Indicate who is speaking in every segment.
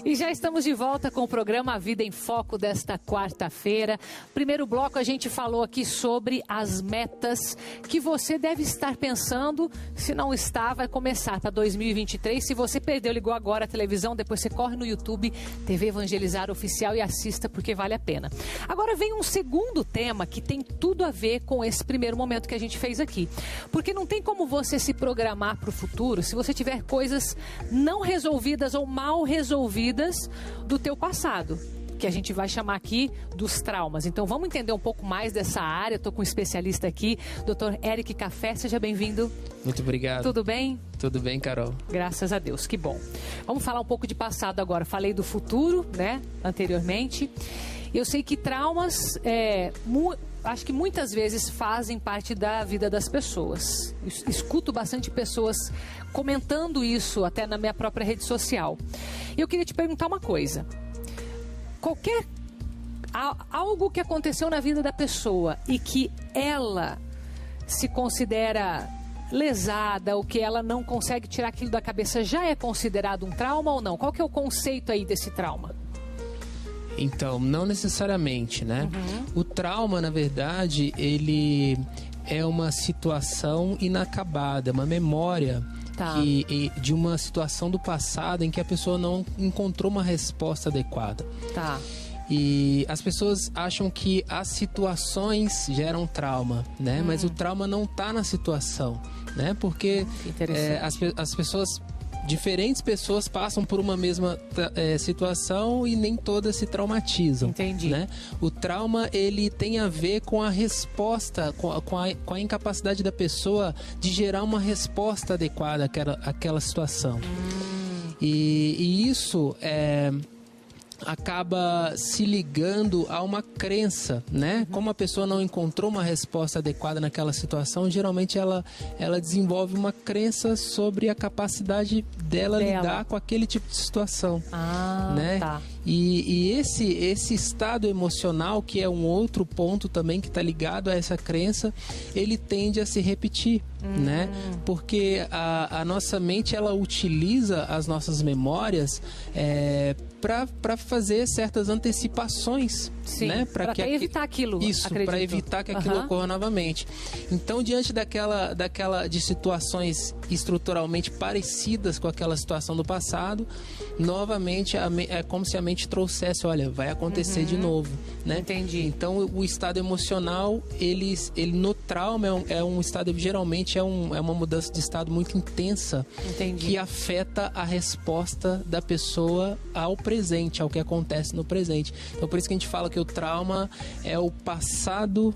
Speaker 1: E já estamos de volta com o programa A Vida em Foco desta quarta-feira. Primeiro bloco a gente falou aqui sobre as metas que você deve estar pensando. Se não está, vai começar para 2023. Se você perdeu, ligou agora a televisão, depois você corre no YouTube, TV Evangelizar Oficial e assista porque vale a pena. Agora vem um segundo tema que tem tudo a ver com esse primeiro momento que a gente fez aqui. Porque não tem como você se programar para o futuro se você tiver coisas não resolvidas ou mal resolvidas do teu passado, que a gente vai chamar aqui dos traumas. Então vamos entender um pouco mais dessa área. Estou com um especialista aqui, Dr. Eric Café, seja bem-vindo.
Speaker 2: Muito obrigado.
Speaker 1: Tudo bem?
Speaker 2: Tudo bem, Carol.
Speaker 1: Graças a Deus, que bom. Vamos falar um pouco de passado agora. Falei do futuro, né, anteriormente. Eu sei que traumas, acho que muitas vezes fazem parte da vida das pessoas. Escuto bastante pessoas comentando isso até na minha própria rede social. E eu queria te perguntar uma coisa. Algo que aconteceu na vida da pessoa e que ela se considera lesada ou que ela não consegue tirar aquilo da cabeça, já é considerado um trauma ou não? Qual que é o conceito aí desse trauma?
Speaker 2: Então, não necessariamente, né? O trauma, na verdade, ele é uma situação inacabada, uma memória de uma situação do passado em que a pessoa não encontrou uma resposta adequada.
Speaker 1: Tá.
Speaker 2: E as pessoas acham que as situações geram trauma, né? Mas o trauma não está na situação, né? Porque as pessoas... Diferentes pessoas passam por uma mesma situação e nem todas se traumatizam.
Speaker 1: Entendi.
Speaker 2: Né? O trauma, ele tem a ver com a resposta, com a incapacidade da pessoa de gerar uma resposta adequada àquela situação. E isso acaba se ligando a uma crença, né? Como a pessoa não encontrou uma resposta adequada naquela situação, geralmente ela desenvolve uma crença sobre a capacidade dela lidar com aquele tipo de situação, né?
Speaker 1: Tá.
Speaker 2: E esse estado emocional, que é um outro ponto também que está ligado a essa crença, ele tende a se repetir, né? Porque a nossa mente, ela utiliza as nossas memórias para fazer certas antecipações.
Speaker 1: Sim,
Speaker 2: né?
Speaker 1: Para evitar aquilo.
Speaker 2: Isso, para evitar que aquilo ocorra novamente. Então, diante de situações estruturalmente parecidas com aquela situação do passado, novamente é como se a mente trouxesse, olha, vai acontecer de novo, né?
Speaker 1: Entendi.
Speaker 2: Então, o estado emocional, ele no trauma é um estado, geralmente é uma mudança de estado muito intensa.
Speaker 1: Entendi.
Speaker 2: Que afeta a resposta da pessoa ao presente, ao que acontece no presente. Então, por isso que a gente fala que o trauma é o passado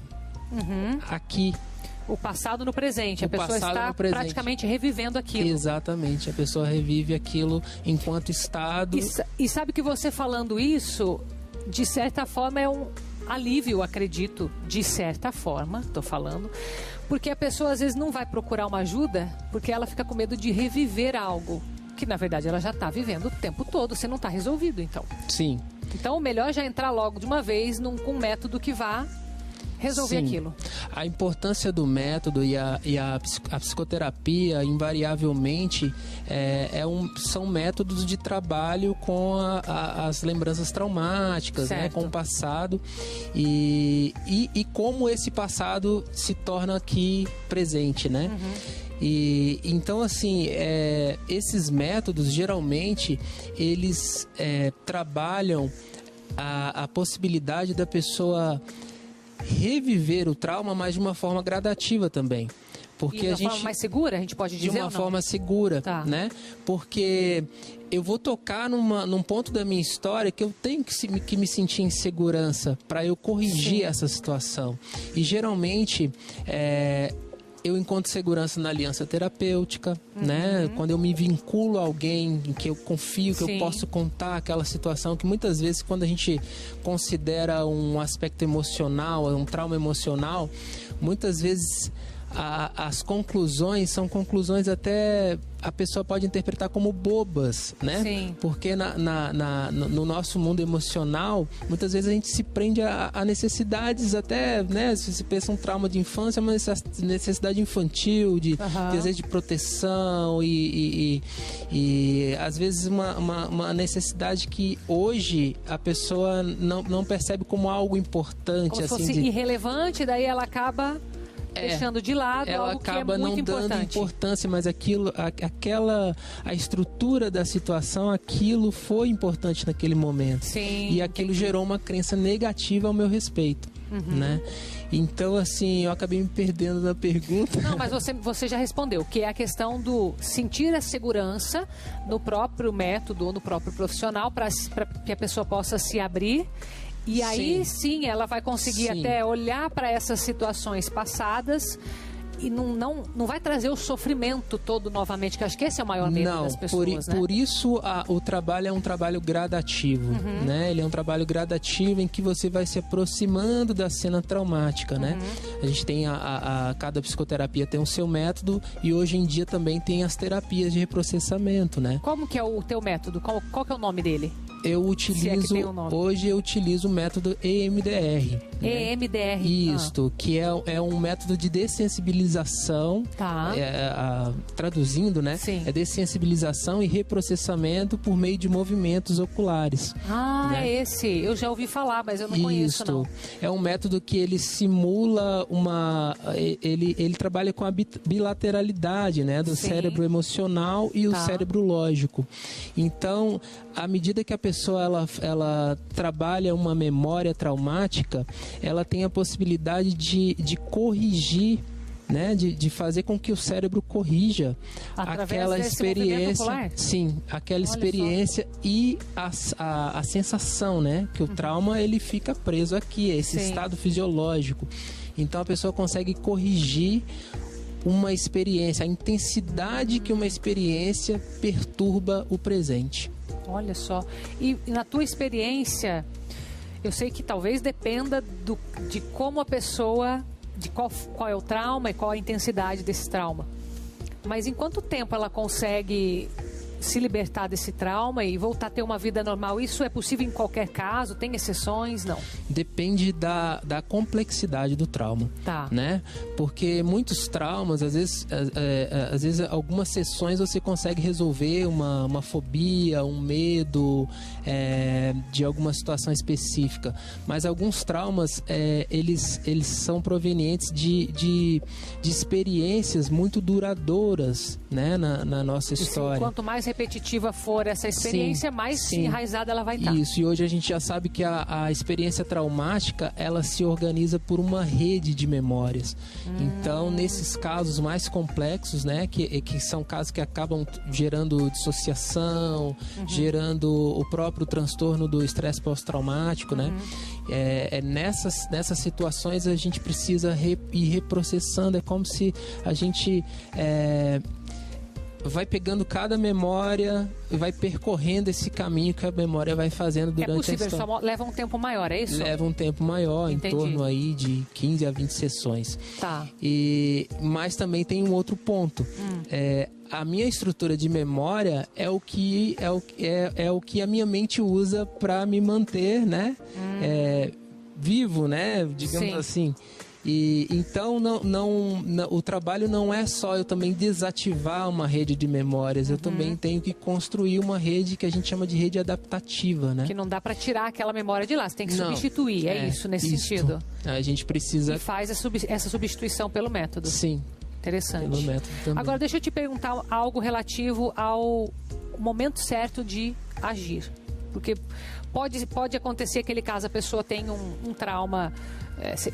Speaker 2: aqui.
Speaker 1: O passado no presente. A pessoa está praticamente revivendo aquilo.
Speaker 2: Exatamente. A pessoa revive aquilo enquanto estado.
Speaker 1: E sabe que você falando isso, de certa forma é um alívio, acredito. De certa forma, estou falando. Porque a pessoa às vezes não vai procurar uma ajuda porque ela fica com medo de reviver algo que na verdade ela já está vivendo o tempo todo. Você não está resolvido, então.
Speaker 2: Sim.
Speaker 1: Então o melhor é já entrar logo de uma vez com um método que vá resolver aquilo.
Speaker 2: A importância do método e a psicoterapia, invariavelmente, são métodos de trabalho com as lembranças traumáticas, né, com o passado, e como esse passado se torna aqui presente, né? E então, assim, esses métodos, geralmente, eles trabalham a possibilidade da pessoa reviver o trauma, mas de uma forma gradativa também. Porque
Speaker 1: de uma forma mais segura, a gente pode dizer?
Speaker 2: De uma forma segura, né? Porque eu vou tocar num ponto da minha história que eu tenho que me sentir em segurança para eu corrigir essa situação. E geralmente eu encontro segurança na aliança terapêutica, né? Quando eu me vinculo a alguém em que eu confio, que eu posso contar aquela situação, que muitas vezes quando a gente considera um aspecto emocional, um trauma emocional, muitas vezes as conclusões são conclusões até a pessoa pode interpretar como bobas, né?
Speaker 1: Sim.
Speaker 2: Porque no nosso mundo emocional, muitas vezes a gente se prende a necessidades até, né? Se você pensa um trauma de infância, é uma necessidade infantil, de desejo de proteção e às vezes uma necessidade que hoje a pessoa não percebe como algo importante.
Speaker 1: Como se
Speaker 2: assim,
Speaker 1: fosse irrelevante, daí ela acaba deixando de lado
Speaker 2: ela
Speaker 1: algo
Speaker 2: acaba
Speaker 1: que é muito
Speaker 2: não dando
Speaker 1: importante.
Speaker 2: importância, mas a estrutura da situação, aquilo foi importante naquele momento.
Speaker 1: Sim,
Speaker 2: e aquilo gerou uma crença negativa ao meu respeito, né? Então, assim, eu acabei me perdendo na pergunta.
Speaker 1: Não, mas você já respondeu, que é a questão do sentir a segurança no próprio método ou no próprio profissional para que a pessoa possa se abrir. E aí sim ela vai conseguir até olhar para essas situações passadas e não vai trazer o sofrimento todo novamente, que acho que esse é o maior medo das pessoas, né?
Speaker 2: Por isso o trabalho é um trabalho gradativo, né? Ele é um trabalho gradativo em que você vai se aproximando da cena traumática, né? A gente tem cada psicoterapia tem o seu método e hoje em dia também tem as terapias de reprocessamento, né?
Speaker 1: Como que é o teu método? Qual que é o nome dele?
Speaker 2: Hoje eu utilizo o método EMDR.
Speaker 1: Né? EMDR.
Speaker 2: Isto, que é um método de dessensibilização.
Speaker 1: Tá.
Speaker 2: Traduzindo, né?
Speaker 1: Sim.
Speaker 2: É dessensibilização e reprocessamento por meio de movimentos oculares.
Speaker 1: Né? É esse. Eu já ouvi falar, mas eu não conheço, não.
Speaker 2: É um método que ele simula ele trabalha com a bilateralidade, né? Do cérebro emocional e o cérebro lógico. Então, à medida que a pessoa ela trabalha uma memória traumática, ela tem a possibilidade de corrigir, né? De fazer com que o cérebro corrija aquela experiência. Sim, aquela experiência e a sensação, né? Que o trauma ele fica preso aqui, esse estado fisiológico. Então a pessoa consegue corrigir uma experiência, a intensidade que uma experiência perturba o presente.
Speaker 1: Olha só. E na tua experiência, eu sei que talvez dependa de como a pessoa, de qual é o trauma e qual a intensidade desse trauma. Mas em quanto tempo ela consegue se libertar desse trauma e voltar a ter uma vida normal? Isso é possível em qualquer caso? Tem exceções? Não.
Speaker 2: Depende da complexidade do trauma, né? Porque muitos traumas, às vezes algumas sessões você consegue resolver uma fobia, um medo de alguma situação específica, mas alguns traumas eles são provenientes de experiências muito duradouras, né? Na nossa história.
Speaker 1: Quanto mais repetitiva for essa experiência, mais enraizada ela vai estar.
Speaker 2: Isso, e hoje a gente já sabe que a experiência traumática, ela se organiza por uma rede de memórias. Então, nesses casos mais complexos, né, que são casos que acabam gerando dissociação, gerando o próprio transtorno do estresse pós-traumático, né? Nessas situações a gente precisa ir reprocessando, é como se a gente vai pegando cada memória e vai percorrendo esse caminho que a memória vai fazendo durante a história.
Speaker 1: Só leva um tempo maior, é isso?
Speaker 2: Leva um tempo maior, Entendi. Em torno aí de 15 a 20 sessões.
Speaker 1: Tá.
Speaker 2: Mas também tem um outro ponto. A minha estrutura de memória é o que a minha mente usa para me manter, né? Vivo, né? Digamos assim. E então o trabalho não é só eu também desativar uma rede de memórias, eu também tenho que construir uma rede que a gente chama de rede adaptativa, né?
Speaker 1: Que não dá para tirar aquela memória de lá, você tem que substituir, isso nesse sentido.
Speaker 2: A gente precisa...
Speaker 1: E faz essa substituição pelo método.
Speaker 2: Sim.
Speaker 1: Interessante.
Speaker 2: Pelo método também.
Speaker 1: Agora deixa eu te perguntar algo relativo ao momento certo de agir. Porque pode acontecer aquele caso, a pessoa tem um trauma,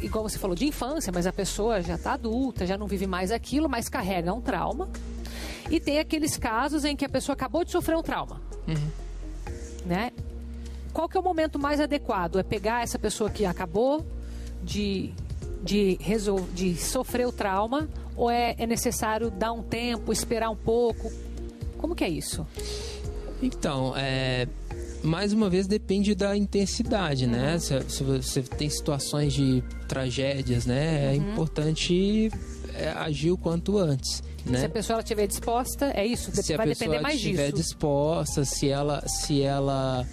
Speaker 1: igual você falou, de infância, mas a pessoa já está adulta, já não vive mais aquilo, mas carrega um trauma. E tem aqueles casos em que a pessoa acabou de sofrer um trauma. Né? Qual que é o momento mais adequado? É pegar essa pessoa que acabou de sofrer o trauma, ou é necessário dar um tempo, esperar um pouco? Como que é isso?
Speaker 2: Então, mais uma vez depende da intensidade, né? Se você tem situações de tragédias, né? É importante agir o quanto antes, né?
Speaker 1: Se a pessoa estiver disposta, é isso? Vai depender mais disso.
Speaker 2: Se a pessoa estiver disposta, se ela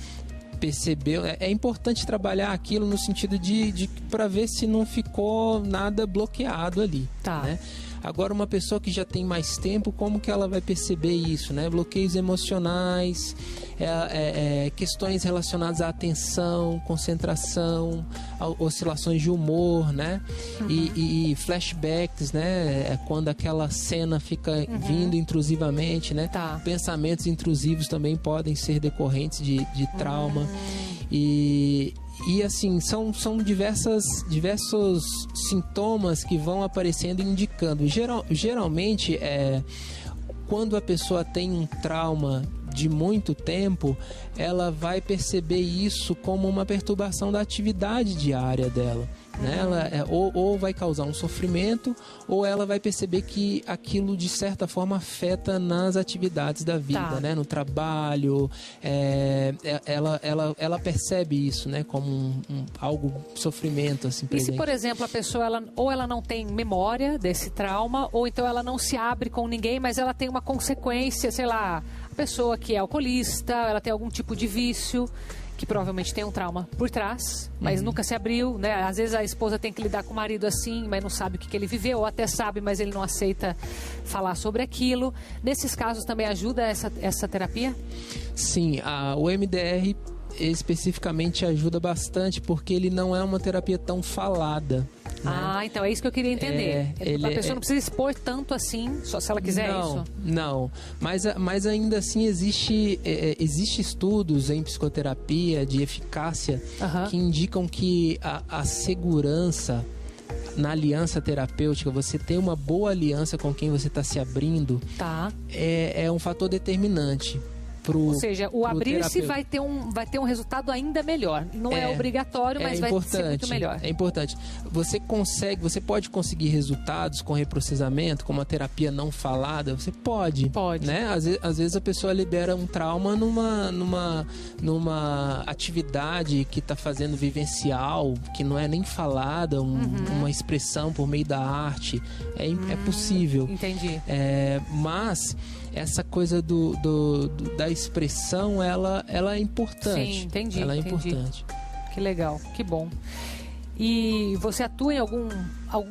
Speaker 2: percebeu, é importante trabalhar aquilo no sentido de para ver se não ficou nada bloqueado ali,
Speaker 1: tá,
Speaker 2: né? Agora, uma pessoa que já tem mais tempo, como que ela vai perceber isso, né? Bloqueios emocionais, questões relacionadas à atenção, concentração, oscilações de humor, né? E flashbacks, né? É quando aquela cena fica vindo intrusivamente, né?
Speaker 1: Tá.
Speaker 2: Pensamentos intrusivos também podem ser decorrentes de trauma. E assim, são diversos sintomas que vão aparecendo e indicando. Geralmente, quando a pessoa tem um trauma de muito tempo, ela vai perceber isso como uma perturbação da atividade diária dela, né? Ela ou vai causar um sofrimento, ou ela vai perceber que aquilo de certa forma afeta nas atividades da vida,
Speaker 1: tá,
Speaker 2: né? No trabalho, ela percebe isso, né? Como algo sofrimento assim presente.
Speaker 1: E se, por exemplo, a pessoa ela não tem memória desse trauma, ou então ela não se abre com ninguém, mas ela tem uma consequência, sei lá, a pessoa que é alcoolista, ela tem algum tipo de vício, que provavelmente tem um trauma por trás, mas nunca se abriu, né? Às vezes a esposa tem que lidar com o marido assim, mas não sabe o que ele viveu, ou até sabe, mas ele não aceita falar sobre aquilo. Nesses casos também ajuda essa terapia?
Speaker 2: Sim, o MDR especificamente ajuda bastante, porque ele não é uma terapia tão falada, né?
Speaker 1: Então é isso que eu queria entender. A pessoa não precisa expor tanto assim, só se ela quiser isso?
Speaker 2: Não, mas ainda assim existe estudos em psicoterapia de eficácia que indicam que a segurança na aliança terapêutica, você ter uma boa aliança com quem você está se abrindo, é um fator determinante. Ou
Speaker 1: seja, o abrir-se vai ter um resultado ainda melhor. Não é obrigatório, mas vai ser muito melhor.
Speaker 2: É importante. Você pode conseguir resultados com reprocessamento, com uma terapia não falada? Você pode. Né? Às vezes a pessoa libera um trauma numa atividade que está fazendo vivencial, que não é nem falada, uma expressão por meio da arte. É possível.
Speaker 1: Entendi.
Speaker 2: Mas essa coisa da expressão, ela é importante.
Speaker 1: Sim, entendi.
Speaker 2: Ela é importante.
Speaker 1: Que legal, que bom. E você atua em algum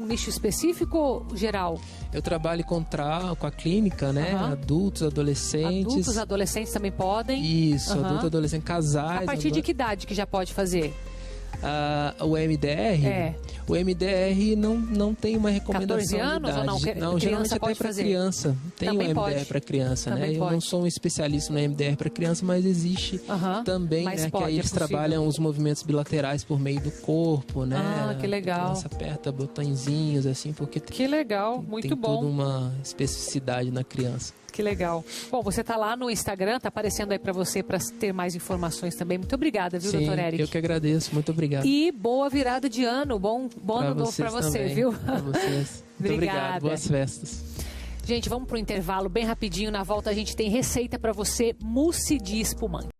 Speaker 1: nicho específico ou geral?
Speaker 2: Eu trabalho com a clínica, né? Adultos, adolescentes.
Speaker 1: Adultos, adolescentes também podem?
Speaker 2: Isso, adulto, adolescente, casais.
Speaker 1: A partir de que idade que já pode fazer?
Speaker 2: O MDR? O MDR não tem uma recomendação
Speaker 1: 14 anos
Speaker 2: de idade.
Speaker 1: ou não?
Speaker 2: Geralmente até para criança. Tem
Speaker 1: também
Speaker 2: o MDR para criança, né? Eu não sou um especialista no MDR para criança, mas existe também, né? Que aí eles trabalham os movimentos bilaterais por meio do corpo, né?
Speaker 1: Que legal.
Speaker 2: A criança aperta botõezinhos, assim, porque
Speaker 1: que legal, muito bom.
Speaker 2: Tem toda uma especificidade na criança.
Speaker 1: Que legal. Bom, você está lá no Instagram, está aparecendo aí para você para ter mais informações também. Muito obrigada, viu, doutor Eric?
Speaker 2: Eu que agradeço, muito obrigado.
Speaker 1: E boa virada de ano, bom ano novo para você, viu?
Speaker 2: Para vocês. Muito obrigado, boas festas.
Speaker 1: Gente, vamos para o intervalo bem rapidinho. Na volta a gente tem receita para você, mousse de espumante.